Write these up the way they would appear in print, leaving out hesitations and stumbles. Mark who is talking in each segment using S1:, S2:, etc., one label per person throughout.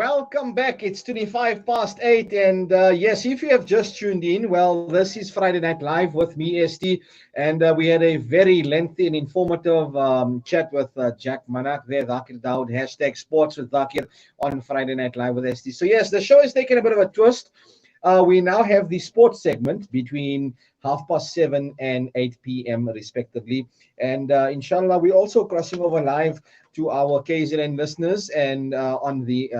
S1: Welcome back. It's 25 past 8. And yes, if you have just tuned in, well, this is Friday Night Live with me, ST. And we had a very lengthy and informative chat with Jack Manak there, Zakir Daud, hashtag sports with Zakir on Friday Night Live with ST. So, yes, the show is taking a bit of a twist. We now have the sports segment between 7:30 and 8 p.m. respectively. And inshallah, we're also crossing over live to our KZN listeners and on the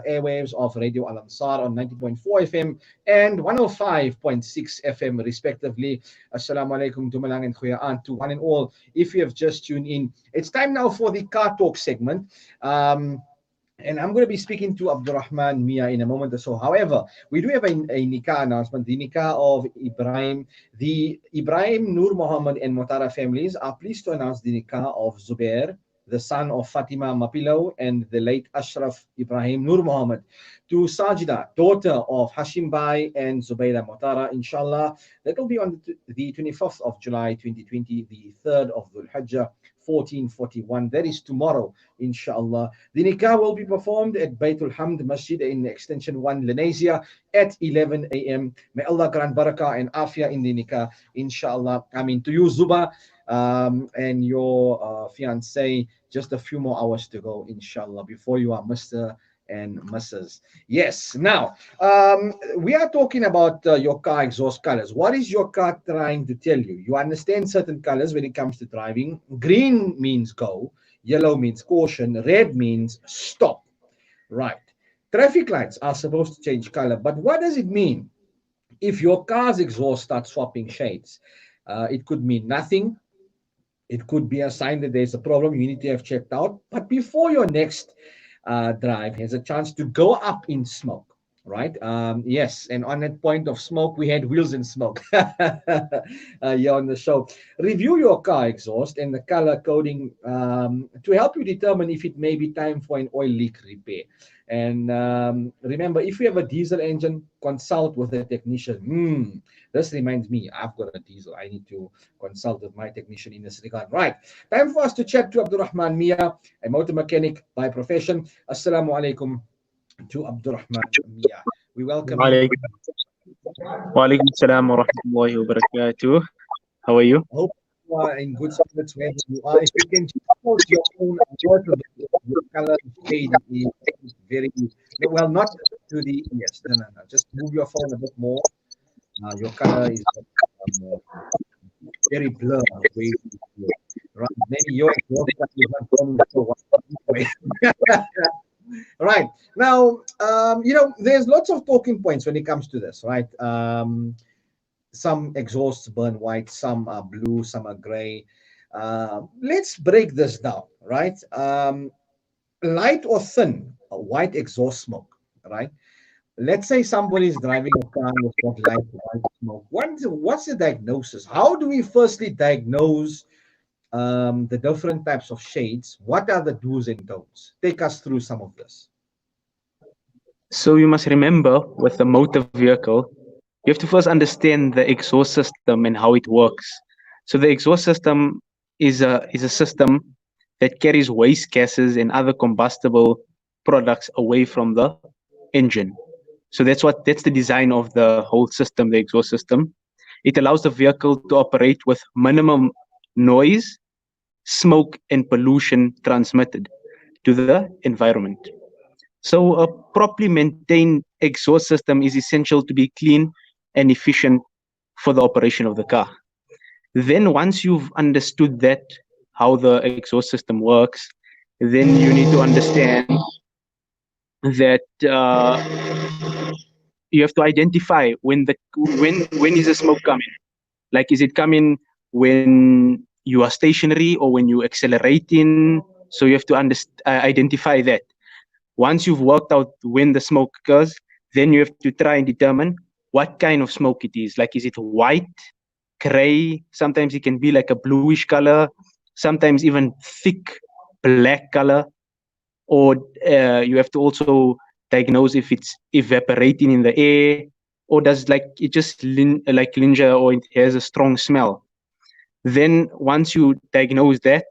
S1: airwaves of Radio Al Ansar on 90.4 FM and 105.6 FM respectively. Assalamu alaikum to Malang and Khuyaan to one and all. If you have just tuned in, it's time now for the car talk segment. And I'm going to be speaking to Abdurrehman Mia in a moment or so. However, we do have a nikah announcement, the nikah of Ibrahim. The Ibrahim, Nur Muhammad and Motara families are pleased to announce the nikah of Zubair, the son of Fatima Mapilo and the late Ashraf Ibrahim Nur Muhammad, to Sajida, daughter of Hashim Bai and Zubaida Motara. Inshallah, that will be on the 25th of July 2020, the 3rd of Dhul Hijjah 1441. That is tomorrow, inshallah. The nikah will be performed at Baitul Hamd Masjid in Extension 1, Lenasia at 11 a.m. May Allah grant barakah and afia in the nikah, inshallah. I mean, to you, Zuba, and your fiancé, just a few more hours to go, inshallah, before you are Mr. and Mrs. Yes. Now, we are talking about your car exhaust colors. What is your car trying to tell you? You understand certain colors when it comes to driving. Green means go. Yellow means caution. Red means stop. Right. Traffic lights are supposed to change color. But what does it mean if your car's exhaust starts swapping shades? It could mean nothing. It could be a sign that there's a problem you need to have checked out. But before your next drive has a chance to go up in smoke, right? Yes, and on that point of smoke, we had wheels in smoke here on the show. Review your car exhaust and the color coding to help you determine if it may be time for an oil leak repair. And remember, if you have a diesel engine, consult with a technician. This reminds me, I've got a diesel. I need to consult with my technician in this regard. Right. Time for us to chat to Abdurrehman Mia, a motor mechanic by profession. Assalamu alaikum to Abdurrehman Mia. We welcome you.
S2: Wa alaikum salam wa rahmatullahi wa barakatuh. How are you?
S1: Hope you are in good spirits wherever you are. If you can check out your own your color shade is very, well, not to the, yes, no. Just move your phone a bit more. Your color is very blurred. Right? Maybe your exhaust is not going so well. Right. Now, there's lots of talking points when it comes to this, right? Some exhausts burn white, some are blue, some are gray. Let's break this down, right? Light or thin, white exhaust smoke, right? Let's say somebody is driving a car with got light white smoke. What's the diagnosis? How do we firstly diagnose the different types of shades? What are the do's and don'ts? Take us through some of this.
S2: So you must remember, with a motor vehicle, you have to first understand the exhaust system and how it works. So the exhaust system is a system that carries waste gases and other combustible products away from the engine. So that's the design of the whole system, the exhaust system. It allows the vehicle to operate with minimum noise, smoke, and pollution transmitted to the environment. So a properly maintained exhaust system is essential to be clean and efficient for the operation of the car. Then once you've understood that, how the exhaust system works, then you need to understand that you have to identify when is the smoke coming. Like, is it coming when you are stationary or when you accelerating? So you have to identify that. Once you've worked out when the smoke occurs, then you have to try and determine what kind of smoke it is. Like, is it white, gray? Sometimes it can be like a bluish color, sometimes even thick black color. Or you have to also diagnose if it's evaporating in the air, or does it just linger, or it has a strong smell. Then once you diagnose that,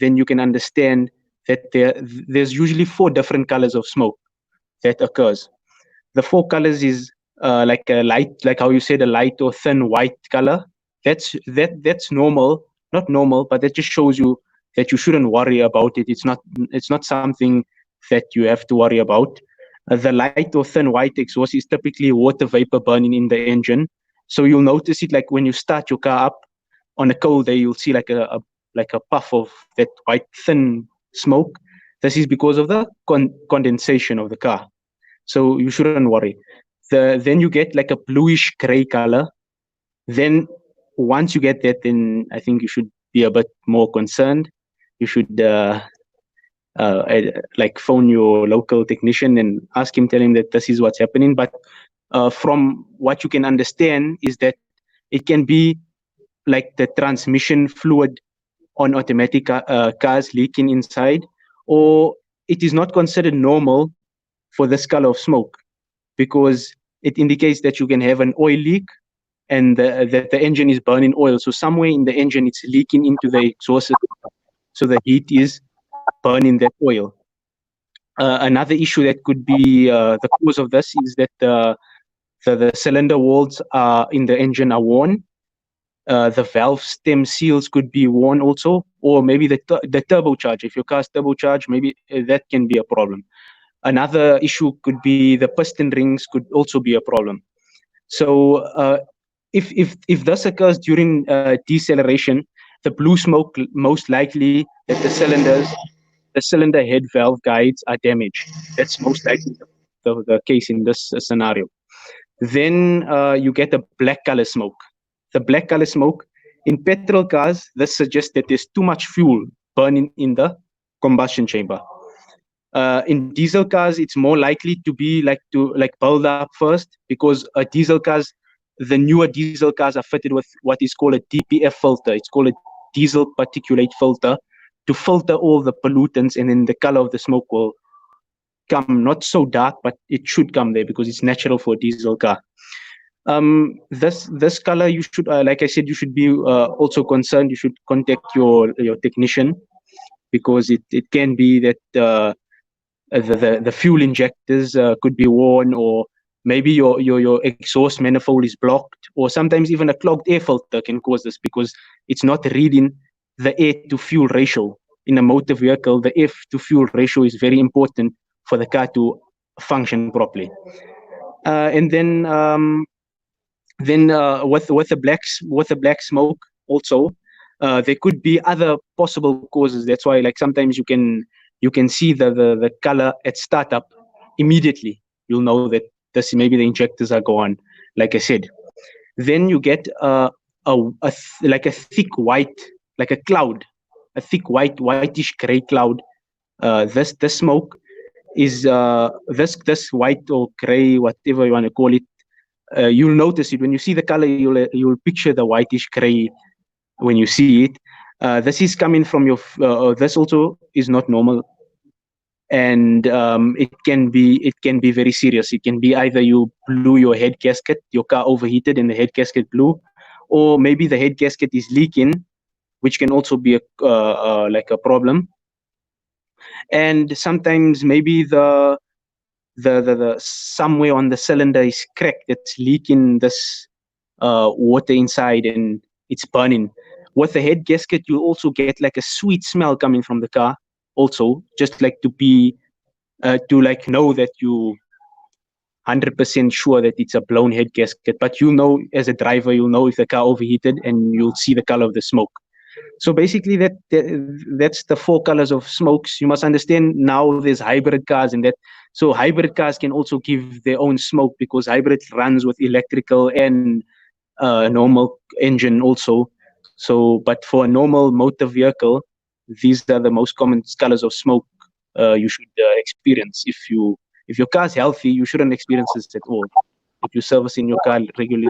S2: then you can understand that there's usually 4 different colors of smoke. that occurs. The four colors is like a light, like how you said, a light or thin white color. That's normal, not normal, but that just shows you that you shouldn't worry about it. It's not something that you have to worry about. The light or thin white exhaust is typically water vapor burning in the engine. So you'll notice it like when you start your car up on a cold day, you'll see like a puff of that white thin smoke. This is because of the condensation of the car. So you shouldn't worry. Then you get like a bluish gray color. Then once you get that, then I think you should be a bit more concerned. You should like phone your local technician and ask him, tell him that this is what's happening. But from what you can understand is that it can be like the transmission fluid on automatic cars leaking inside, or it is not considered normal for this color of smoke, because it indicates that you can have an oil leak and that the engine is burning oil. So somewhere in the engine, it's leaking into the exhaust system. So the heat is burning that oil. Another issue that could be the cause of this is that the cylinder walls in the engine are worn. The valve stem seals could be worn also, or maybe the turbocharger. If your car's turbocharged, maybe that can be a problem. Another issue could be the piston rings could also be a problem. So if this occurs during deceleration, the blue smoke most likely that the cylinder head valve guides are damaged. That's most likely the case in this scenario. Then you get a black color smoke. The black color smoke in petrol cars, this suggests that there's too much fuel burning in the combustion chamber. In diesel cars, it's more likely to be like build up first, because the newer diesel cars are fitted with what is called a DPF filter. It's called a diesel particulate filter to filter all the pollutants, and then the color of the smoke will come not so dark, but it should come there because it's natural for a diesel car. This color, you should, like I said, you should be also concerned. You should contact your technician, because it can be that the fuel injectors could be worn, or maybe your exhaust manifold is blocked, or sometimes even a clogged air filter can cause this, because it's not reading the air to fuel ratio. In a motor vehicle, the air to fuel ratio is very important for the car to function properly. And then with the black smoke also, there could be other possible causes. That's why, like, sometimes you can see the color at startup immediately. You'll know that this maybe the injectors are gone, like I said. Then you get like a thick white, like a cloud, a thick whitish gray cloud. This smoke is this white or gray, whatever you want to call it. You'll notice it when you see the color. You'll picture the whitish gray when you see it. This is coming from your. This also is not normal, and it can be very serious. It can be either you blew your head gasket, your car overheated and the head gasket blew, or maybe the head gasket is leaking, which can also be like a problem. And sometimes maybe the somewhere on the cylinder is cracked. It's leaking this water inside, and it's burning. With the head gasket, you also get like a sweet smell coming from the car. Also, just like to like know that you 100% sure that it's a blown head gasket. But you know, as a driver, you'll know if the car overheated, and you'll see the color of the smoke. So basically, that's the four colors of smokes. You must understand now there's hybrid cars, and that so hybrid cars can also give their own smoke, because hybrid runs with electrical and normal engine also. So, but for a normal motor vehicle, these are the most common colors of smoke you should experience. If your car's healthy, you shouldn't experience this at all. If you service in your car regularly.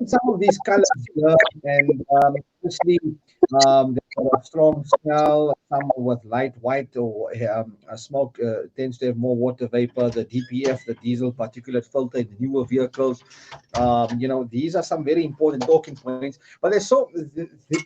S1: Some of these colors, and obviously, they've got a strong smell. Some with light white or smoke tends to have more water vapor. The DPF, the diesel particulate filter in the newer vehicles. These are some very important talking points. But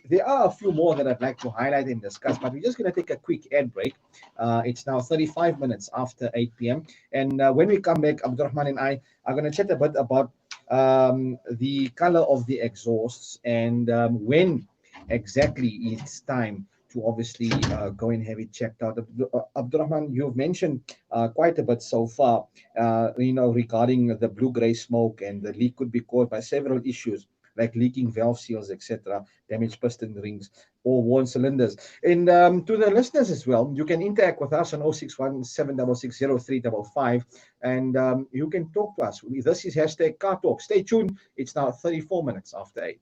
S1: there are a few more that I'd like to highlight and discuss. But we're just going to take a quick ad break. It's now 35 minutes after 8 p.m. And when we come back, Abdurrahman and I are going to chat a bit about the color of the exhausts and when exactly it's time to obviously go and have it checked out. Abdurrahman, you've mentioned quite a bit so far, regarding the blue-gray smoke, and the leak could be caused by several issues like leaking valve seals, etc., damaged piston rings, or worn cylinders. And to the listeners as well, you can interact with us on 061 766 and you can talk to us. This is hashtag Car Talk. Stay tuned. It's now 34 minutes after 8.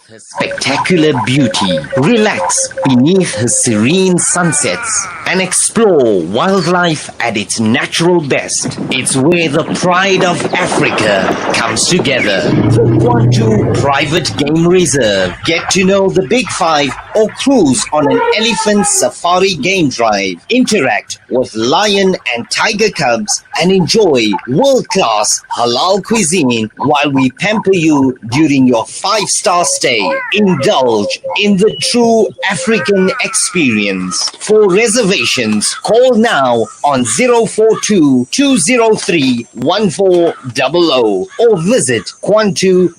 S3: Her spectacular beauty, relax beneath her serene sunsets, and explore wildlife at its natural best. It's where the pride of Africa comes together. The Kwantu Private Game Reserve. Get to know the Big Five or cruise on an elephant safari game drive. Interact with lion and tiger cubs and enjoy world-class halal cuisine while we pamper you during your 5-star stay. Indulge in the true African experience. For reservations, call now on 042 203 1400 or visit kwantu.co.za.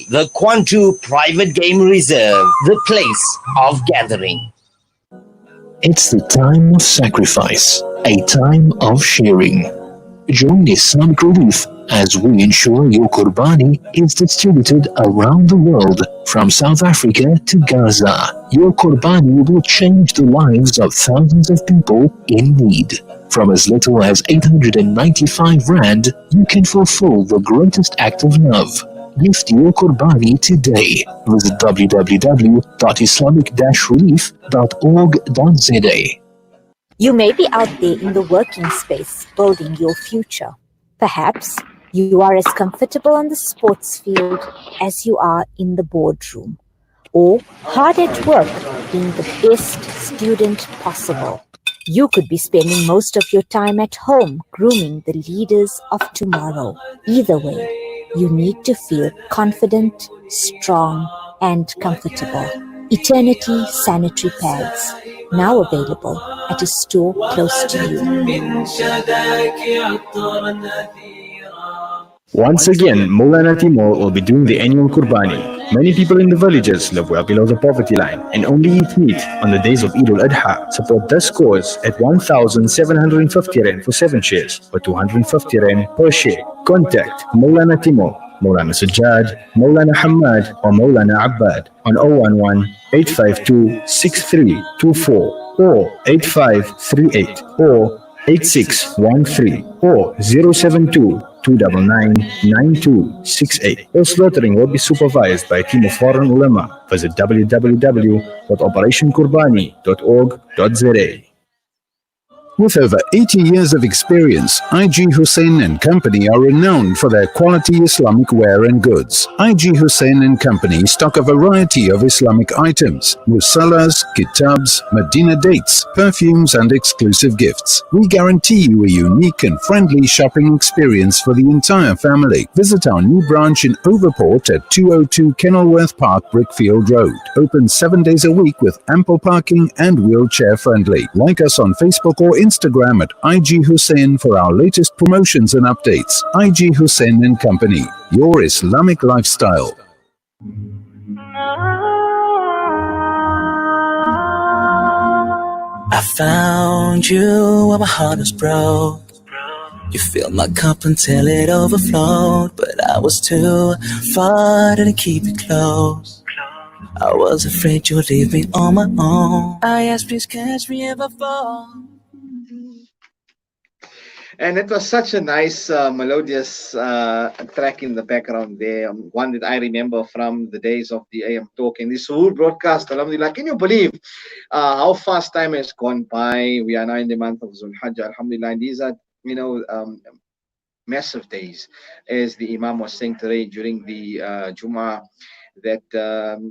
S3: The Kwantu Private Game Reserve, the place of gathering.
S4: It's the time of sacrifice, a time of sharing. Join Islamic Relief as we ensure your Qurbani is distributed around the world, from South Africa to Gaza. Your Qurbani will change the lives of thousands of people in need. From as little as 895 Rand, you can fulfill the greatest act of love. Gift your Qurbani today. Visit www.islamic-relief.org.za.
S5: You may be out there in the working space building your future. Perhaps you are as comfortable on the sports field as you are in the boardroom, or hard at work being the best student possible. You could be spending most of your time at home grooming the leaders of tomorrow. Either way, you need to feel confident, strong, and comfortable. Eternity Sanitary Pads, now available at a store close to you.
S6: Once again, Maulana Timur will be doing the annual Qurbani. Many people in the villages live well below the poverty line and only eat meat on the days of Eid al-Adha. Support this cause at 1,750 Rand for 7 shares or 250 Rand per share. Contact Maulana Timur, Maulana Sajjad, Maulana Hamad or Maulana Abbad on 011 852 6324 or 8538 or 8613 or 072 299 9268. All slaughtering will be supervised by a team of foreign ulama. Visit www.operationqurbani.org.za. With over 80 years of experience, IG Hussein and Company are renowned for their quality Islamic wear and goods. IG Hussein and Company stock a variety of Islamic items, musallas, kitabs, Medina dates, perfumes and exclusive gifts. We guarantee you a unique and friendly shopping experience for the entire family. Visit our new branch in Overport at 202 Kenilworth Park, Brickfield Road. Open 7 days a week with ample parking and wheelchair friendly. Like us on Facebook or Instagram at IG Hussein for our latest promotions and updates. IG Hussein and Company, your Islamic lifestyle.
S7: I found you when my heart was broke. You filled my cup until it overflowed, but I was too far to keep it close. I was afraid you'd leave me on my own. I asked, please catch me if I fall.
S1: And it was such a nice, melodious track in the background there. One that I remember from the days of the AM Talk. And this whole broadcast, alhamdulillah, can you believe how fast time has gone by? We are now in the month of Zulhajj, alhamdulillah. And these are massive days, as the Imam was saying today during the Jummah, that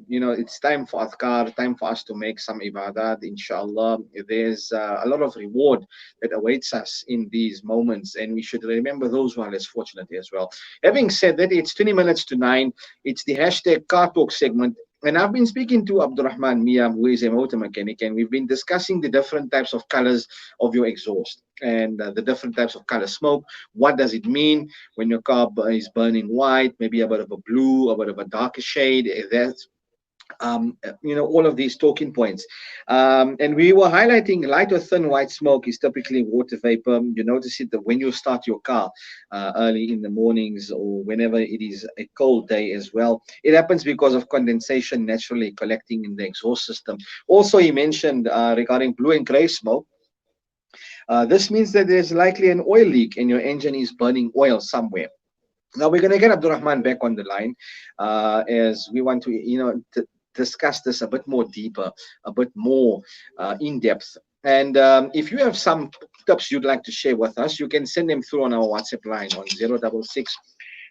S1: it's time for adhkar, time for us to make some ibadat. Inshallah, there's a lot of reward that awaits us in these moments, and we should remember those who are less fortunate as well. Having said that, it's 20 minutes to 9. It's the hashtag car talk segment. And I've been speaking to Abdurrehman Mia, who is a motor mechanic, and we've been discussing the different types of colors of your exhaust and the different types of color smoke. What does it mean when your car is burning white, maybe a bit of a blue, a bit of a darker shade? That's all of these talking points. And we were highlighting light or thin white smoke is typically water vapor. You notice it that when you start your car early in the mornings or whenever it is a cold day as well. It happens because of condensation naturally collecting in the exhaust system. Also, he mentioned regarding blue and gray smoke. This means that there's likely an oil leak and your engine is burning oil somewhere. Now we're going to get Abdurrahman back on the line as we want to, discuss this a bit more deeper, a bit more in depth. And if you have some tips you'd like to share with us, you can send them through on our WhatsApp line on 066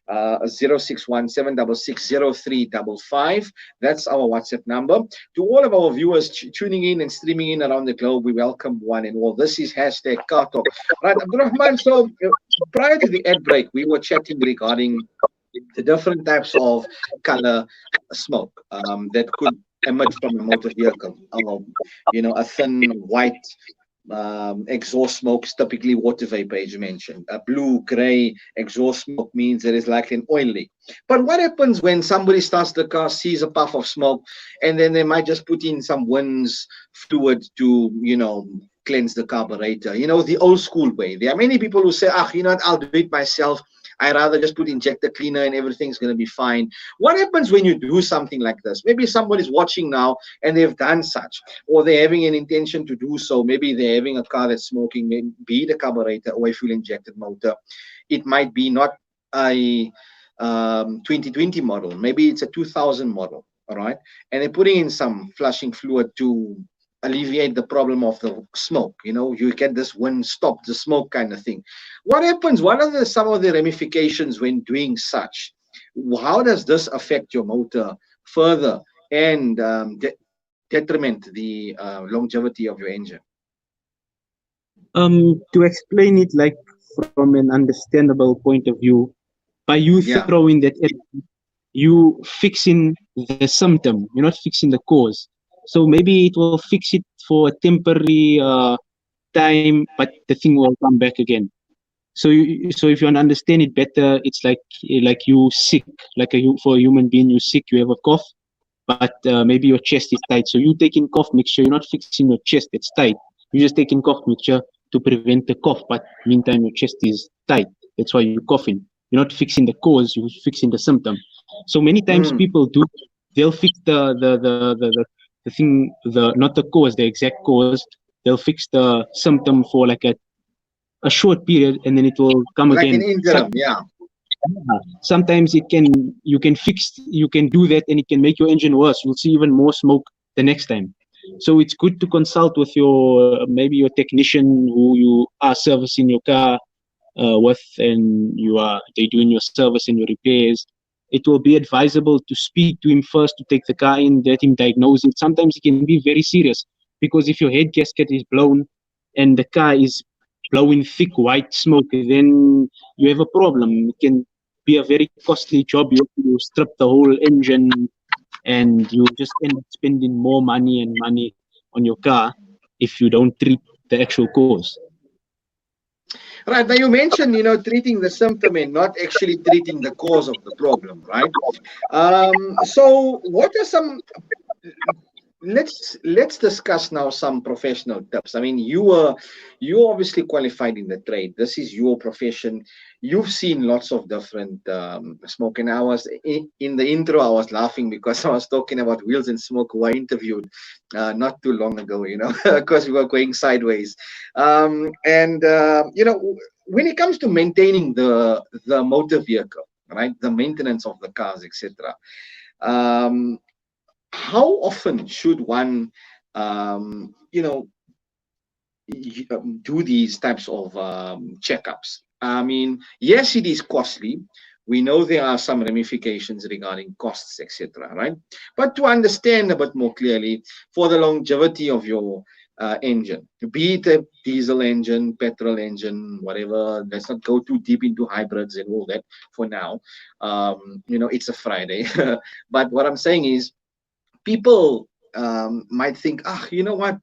S1: 061 766 0355. That's our WhatsApp number. To all of our viewers tuning in and streaming in around the globe, we welcome one and all. This is hashtag Car Talk. Right, Abdurrahman, so prior to the ad break, we were chatting regarding the different types of color smoke that could emit from a motor vehicle. A thin white exhaust smoke is typically water vapor, as you mentioned. A blue, gray exhaust smoke means there is likely an oil leak. But what happens when somebody starts the car, sees a puff of smoke, and then they might just put in some winds fluid to, cleanse the carburetor? The old school way. There are many people who say, I'll do it myself. I rather just put injector cleaner and everything's going to be fine. What happens when you do something like this? Maybe somebody's watching now and they've done such, or they're having an intention to do so. Maybe they're having a car that's smoking, be it a carburetor or a fuel injected motor. It might be not a 2020 model. Maybe it's a 2000 model. All right. And they're putting in some flushing fluid to alleviate the problem of the smoke. You get this wind, stop the smoke kind of thing. What happens? What are some of the ramifications when doing such? How does this affect your motor further and detriment the longevity of your engine?
S2: To explain it like from an understandable point of view, by you throwing that in, you fixing the symptom, you're not fixing the cause. So maybe it will fix it for a temporary time, but the thing will come back again. So if you want to understand it better, it's like you sick, for a human being, you sick, you have a cough, but maybe your chest is tight. So you taking cough mixture, you're not fixing your chest, it's tight. You're just taking cough mixture to prevent the cough, but meantime your chest is tight. That's why you're coughing. You're not fixing the cause, you're fixing the symptom. So many times people they'll fix the thing, not the cause, the exact cause. They'll fix the symptom for like a short period, and then it will come
S1: like
S2: again.
S1: An interim,
S2: Sometimes you can do that, and it can make your engine worse. You'll see even more smoke the next time. So it's good to consult with maybe your technician who you are servicing your car with, and they're doing your service and your repairs. It will be advisable to speak to him first, to take the car in, let him diagnose it. Sometimes it can be very serious, because if your head gasket is blown and the car is blowing thick white smoke, then you have a problem. It can be a very costly job. You have to strip the whole engine, and you just end up spending more money on your car if you don't treat the actual cause.
S1: Right. Now you mentioned, treating the symptom and not actually treating the cause of the problem, right? So what are some? Let's discuss now some professional tips. I mean, you're obviously qualified in the trade. This is your profession. You've seen lots of different smoke. And I was in the intro, I was laughing because I was talking about Wheels and Smoke, who I interviewed not too long ago, because we were going sideways. When it comes to maintaining the motor vehicle, right, the maintenance of the cars, etc. How often should one, do these types of checkups. I mean, yes, it is costly. We know there are some ramifications regarding costs, etc. Right? But to understand a bit more clearly, for the longevity of your engine, be it a diesel engine, petrol engine, whatever. Let's not go too deep into hybrids and all that for now. It's a Friday. But what I'm saying is, people might think, you know what?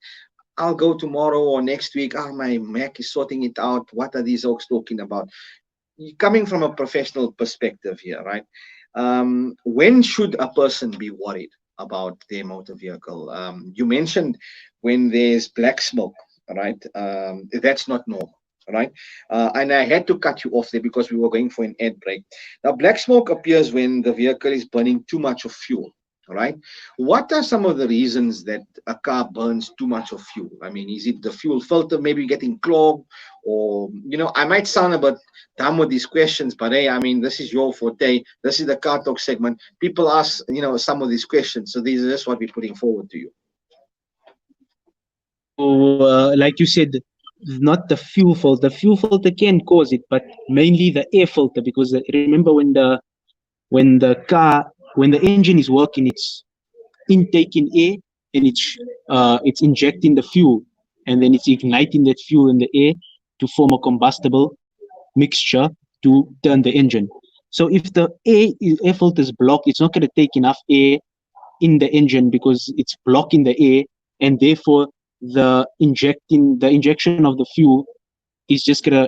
S1: I'll go tomorrow or next week. My Mac is sorting it out. What are these folks talking about? Coming from a professional perspective here, right? When should a person be worried about their motor vehicle? You mentioned when there's black smoke, right? That's not normal, right? And I had to cut you off there because we were going for an ad break. Now, black smoke appears when the vehicle is burning too much of fuel. All right. What are some of the reasons that a car burns too much of fuel? I mean, is it the fuel filter maybe getting clogged? Or, I might sound a bit dumb with these questions, but hey, I mean, this is your forte. This is the Car Talk segment. People ask, some of these questions. So these are just what we're putting forward to you.
S2: So, like you said, not the fuel filter. The fuel filter can cause it, but mainly the air filter, because remember when the engine is working, it's intaking air and it's injecting the fuel, and then it's igniting that fuel in the air to form a combustible mixture to turn the engine. So if the air filter is blocked, it's not going to take enough air in the engine because it's blocking the air, and therefore the injection of the fuel it's just gonna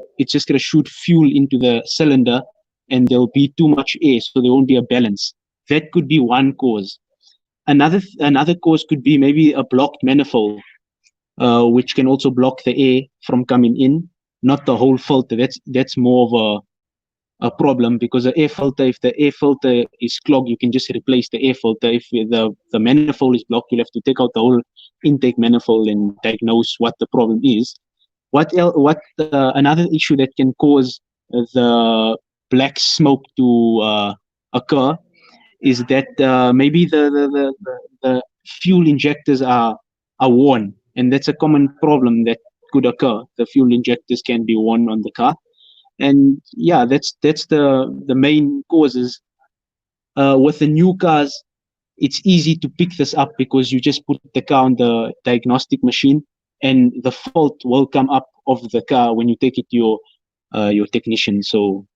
S2: shoot fuel into the cylinder, and there'll be too much air, so there won't be a balance. That could be one cause. Another cause could be maybe a blocked manifold, which can also block the air from coming in, not the whole filter. That's more of a problem, because if the air filter is clogged, you can just replace the air filter. If the manifold is blocked, you'll have to take out the whole intake manifold and diagnose what the problem is. Another issue that can cause the black smoke to occur is that maybe the fuel injectors are worn, and that's a common problem that could occur. The fuel injectors can be worn on the car, and yeah, that's the main causes. With the new cars, it's easy to pick this up because you just put the car on the diagnostic machine, and the fault will come up of the car when you take it to your technician. So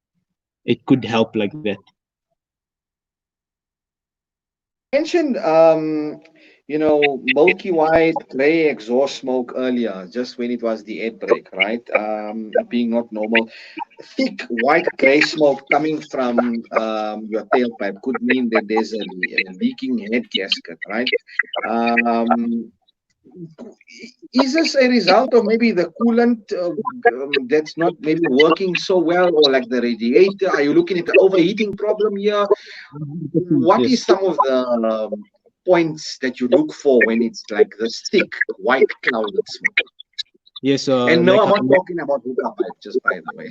S2: it could help like that.
S1: Mentioned milky white gray exhaust smoke earlier, just when it was the ad break, right? Being not normal. Thick white gray smoke coming from your tailpipe could mean that there's a leaking head gasket, right? um, is this a result of maybe the coolant that's not maybe working so well, or like the radiator? Are you looking at the overheating problem here? What is some of the points that you look for when it's like this thick white clouded smoke?
S2: Yes,
S1: and no, I'm not talking about hookah pipe, just by the way.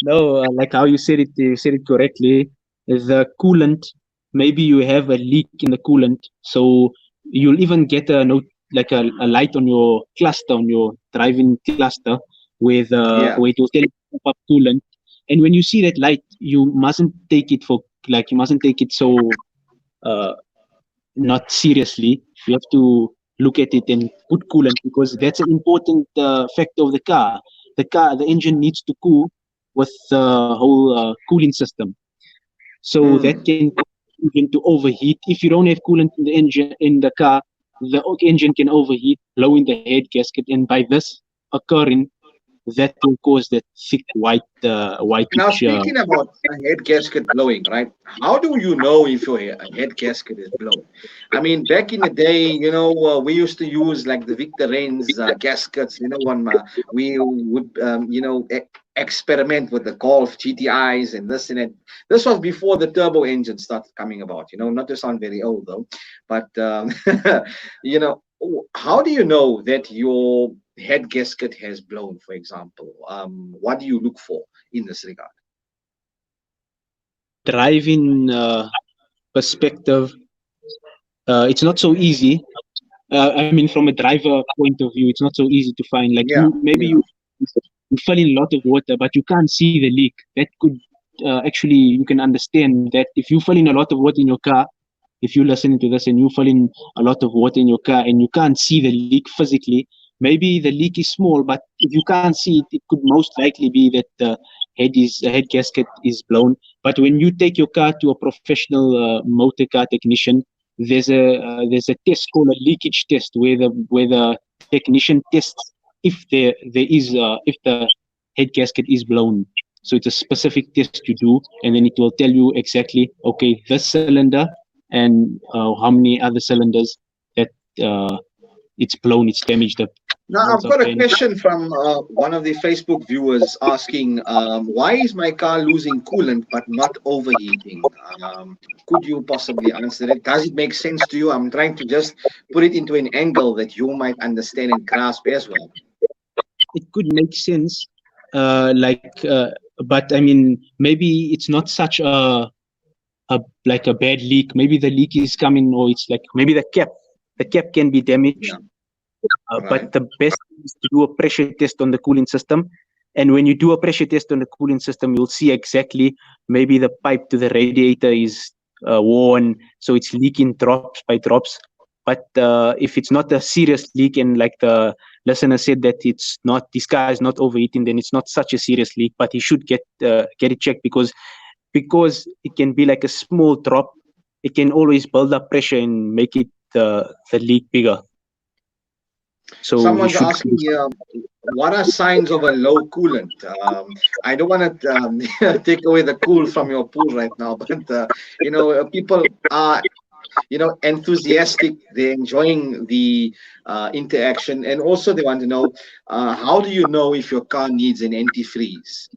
S2: No, like how you said it correctly. The coolant, maybe you have a leak in the coolant, so you'll even get a note, like a light on your cluster, on your driving cluster, with where it will tell you to pump up coolant. And when you see that light, you mustn't take it so not seriously. You have to look at it and put coolant, because that's an important factor of the car. The engine needs to cool with the whole cooling system. So that can cause the engine to overheat. If you don't have coolant in the engine in the car, the engine can overheat, blowing the head gasket, and by this occurring, that will cause that thick white.
S1: Now, speaking about a head gasket blowing, right? How do you know if your head gasket is blown? I mean, back in the day, we used to use like the Victor Reigns gaskets. When we would, experiment with the Golf GTIs and this and that. This was before the turbo engine started coming about. Not to sound very old though, but how do you know that your head gasket has blown, for example? What do you look for in this regard?
S2: Driving perspective, it's not so easy, I mean, from a driver point of view, it's not so easy to find. Like
S1: Yeah,
S2: maybe
S1: yeah.
S2: you fill in a lot of water, but you can't see the leak. That could actually, you can understand that if you fill in a lot of water in your car, if you listen to this and you fill in a lot of water in your car and you can't see the leak physically, maybe the leak is small, but if you can't see it, it could most likely be that the head gasket is blown. But when you take your car to a professional motor car technician, there's a test called a leakage test where the technician tests if the head gasket is blown. So it's a specific test you do, and then it will tell you exactly, okay, this cylinder and how many other cylinders that it's blown, it's damaged. The
S1: Now,
S2: valves
S1: I've
S2: are
S1: got a
S2: bent.
S1: question from one of the Facebook viewers asking, why is my car losing coolant but not overheating? Could you possibly answer it? Does it make sense to you? I'm trying to just put it into an angle that you might understand and grasp as well.
S2: It could make sense, but I mean, maybe it's not such a bad leak. Maybe the leak is coming, or it's like maybe the cap can be damaged.
S1: Yeah.
S2: But the best is to do a pressure test on the cooling system. And when you do a pressure test on the cooling system, you'll see exactly maybe the pipe to the radiator is worn, so it's leaking drops by drops. But if it's not a serious leak, and like the listener said that it's not, this car is not overheating, then it's not such a serious leak. But he should get it checked, because it can be like a small drop. It can always build up pressure and make it the leak bigger. So
S1: Someone's asking here, what are signs of a low coolant? I don't want to take away the cool from your pool right now, but people are enthusiastic. They're enjoying the interaction, and also they want to know, how do you know if your car needs an antifreeze?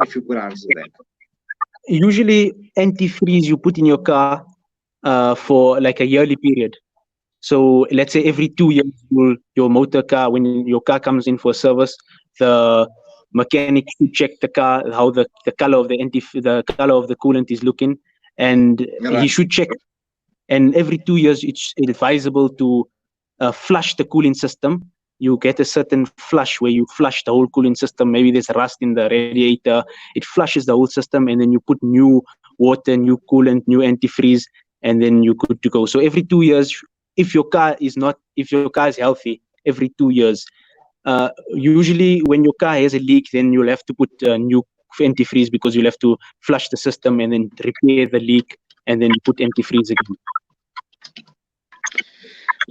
S1: If you could answer that.
S2: usually antifreeze you put in your car for like a yearly period. So let's say every 2 years, your motor car, when your car comes in for service, the mechanic should check the car, how the color of the color of the coolant is looking, and he
S1: Right.
S2: should check. And every 2 years, it's advisable to flush the cooling system. You get a certain flush where you flush the whole cooling system. Maybe there's rust in the radiator. It flushes the whole system, and then you put new water, new coolant, new antifreeze, and then you're good to go. So every 2 years, if your car is healthy, every 2 years. Usually, when your car has a leak, then you'll have to put new antifreeze, because you'll have to flush the system and then repair the leak, and then put antifreeze again.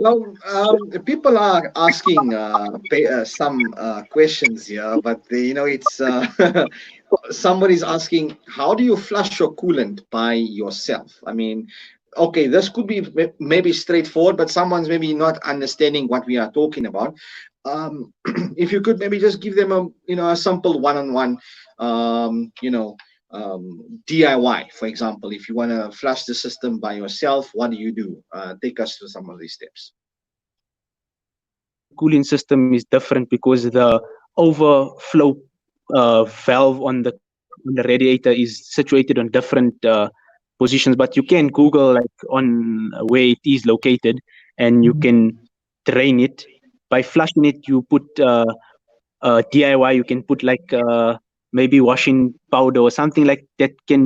S1: Well, people are asking some questions here, but it's somebody's asking, how do you flush your coolant by yourself? I mean, okay, this could be maybe straightforward, but someone's maybe not understanding what we are talking about. If you could maybe just give them a simple one-on-one, DIY, for example. If you want to flush the system by yourself, what do you do? Take us through some of these steps.
S2: Cooling system is different because the overflow valve on the radiator is situated on different positions. But you can Google like on where it is located, and you can drain it. By flushing it, you put DIY. You can put like maybe washing powder or something like that. We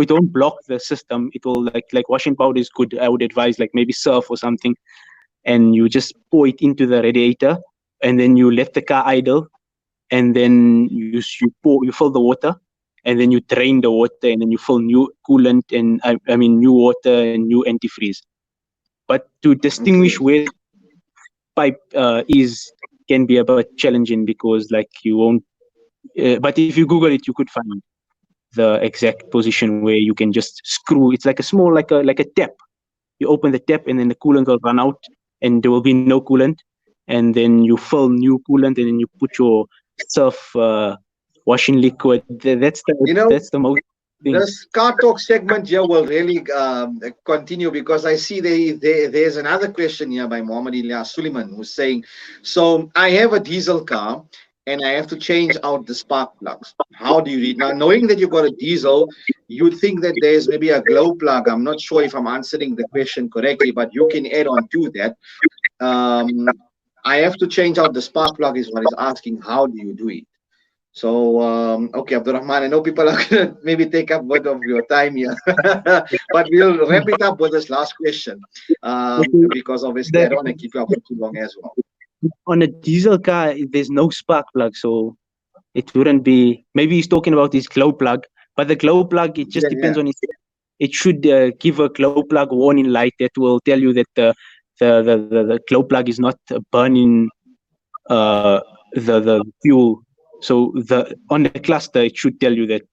S2: don't block the system. It will like washing powder is good. I would advise like maybe surf or something, and you just pour it into the radiator, and then you let the car idle, and then you fill the water, and then you drain the water, and then you fill new coolant and new water and new antifreeze. But to distinguish where pipe can be a bit challenging, because like you won't. But if you Google it, you could find the exact position where you can just screw. It's like a small like a tap. You open the tap, and then the coolant will run out, and there will be no coolant. And then you fill new coolant, and then you put your surf washing liquid. That's the most thing.
S1: This car talk segment here will really continue, because I see there's another question here by Muhammad Ilyas Suleiman, who's saying, so I have a diesel car and I have to change out the spark plugs. How do you read? Now, knowing that you've got a diesel, you'd think that there's maybe a glow plug. I'm not sure if I'm answering the question correctly, but you can add on to that. I have to change out the spark plug is what he's asking. How do you do it? So, okay, Abdurrahman, I know people are going to maybe take up a bit of your time here, but we'll wrap it up with this last question because obviously I don't want to keep you up for too long as well.
S2: On a diesel car, there's no spark plug, so it wouldn't be. Maybe he's talking about his glow plug, but the glow plug, it just depends on it should give a glow plug warning light that will tell you that the glow plug is not burning the fuel. So on the cluster, it should tell you that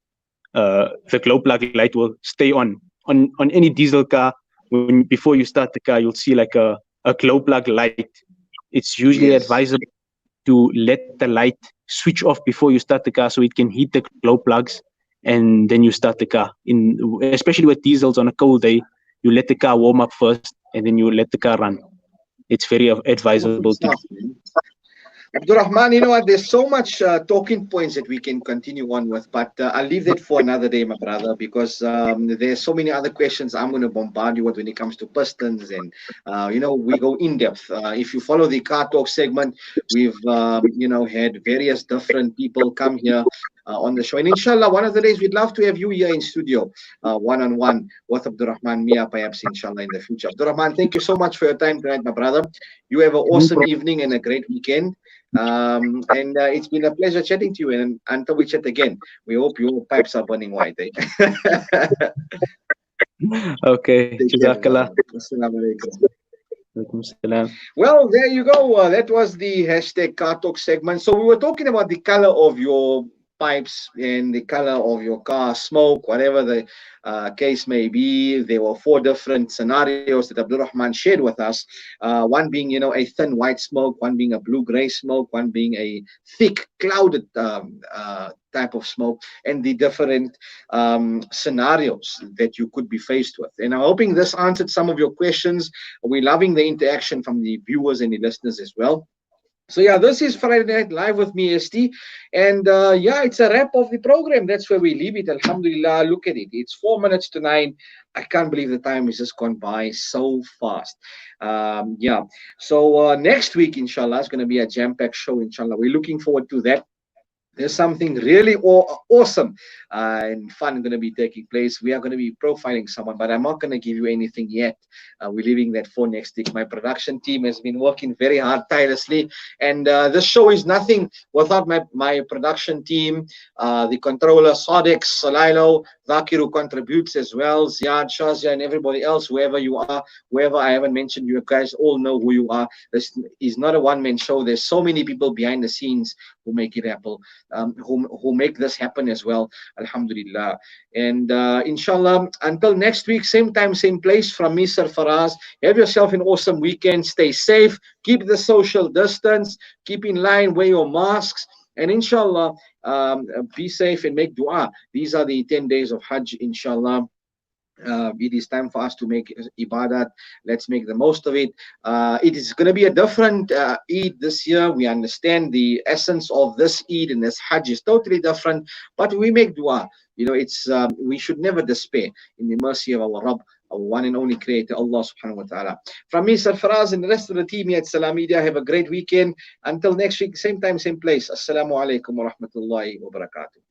S2: the glow plug light will stay on any diesel car. Before you start the car, you'll see like a glow plug light. It's usually advisable to let the light switch off before you start the car so it can heat the glow plugs, and then you start the car. Especially with diesels on a cold day, you let the car warm up first and then you let the car run. It's very advisable to.
S1: Abdurrahman, you know what? There's so much talking points that we can continue on with, but I'll leave that for another day, my brother, because there's so many other questions I'm going to bombard you with when it comes to pistons, and we go in depth. If you follow the Car Talk segment, we've had various different people come here on the show, and inshallah, one of the days we'd love to have you here in studio, one-on-one with Abdurrehman Mia, perhaps inshallah in the future. Abdurrahman, thank you so much for your time tonight, my brother. You have an awesome evening and a great weekend. And it's been a pleasure chatting to you, and until we chat again, we hope your pipes are burning white.
S2: Okay. Jazakallah.
S1: Well, there you go. That was the hashtag Car Talk segment. So we were talking about the color of your pipes and the color of your car smoke, whatever the case may be. There were 4 different scenarios that Abdurrahman shared with us. One being, a thin white smoke, one being a blue-gray smoke, one being a thick clouded type of smoke, and the different scenarios that you could be faced with. And I'm hoping this answered some of your questions. We're loving the interaction from the viewers and the listeners as well. So yeah, this is Friday Night Live with me, ST, and it's a wrap of the program. That's where we leave it. Alhamdulillah, look at it. It's 4 minutes to 9. I can't believe the time has just gone by so fast. So next week, inshallah, is going to be a jam-packed show, inshallah. We're looking forward to that. There's something really awesome and fun going to be taking place. We are going to be profiling someone, but I'm not going to give you anything yet. We're leaving that for next week. My production team has been working very hard, tirelessly, and this show is nothing without my production team, the controller, Sadiq, Salailo, Zakir, who contributes as well, Ziad, Shazia, and everybody else, whoever you are, whoever I haven't mentioned, you guys all know who you are. This is not a one-man show. There's so many people behind the scenes who make it happen. Who make this happen as well, alhamdulillah. And inshallah, until next week, same time, same place, from me, Sir Faraz, have yourself an awesome weekend. Stay safe, keep the social distance, keep in line, wear your masks, and inshallah, be safe and make dua. These are the 10 days of Hajj, inshallah. It is time for us to make ibadat. Let's make the most of it. It is going to be a different Eid this year. We understand the essence of this Eid and this Hajj is totally different, but we make dua. It's we should never despair in the mercy of our Rabb, our one and only Creator, Allah subhanahu wa ta'ala. From me, Sir Faraz, and the rest of the team here at Salam Media, have a great weekend. Until next week, same time, same place. Assalamu alaikum wa rahmatullahi wa barakatuh.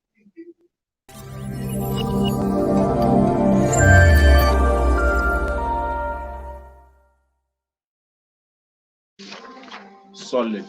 S1: Solid.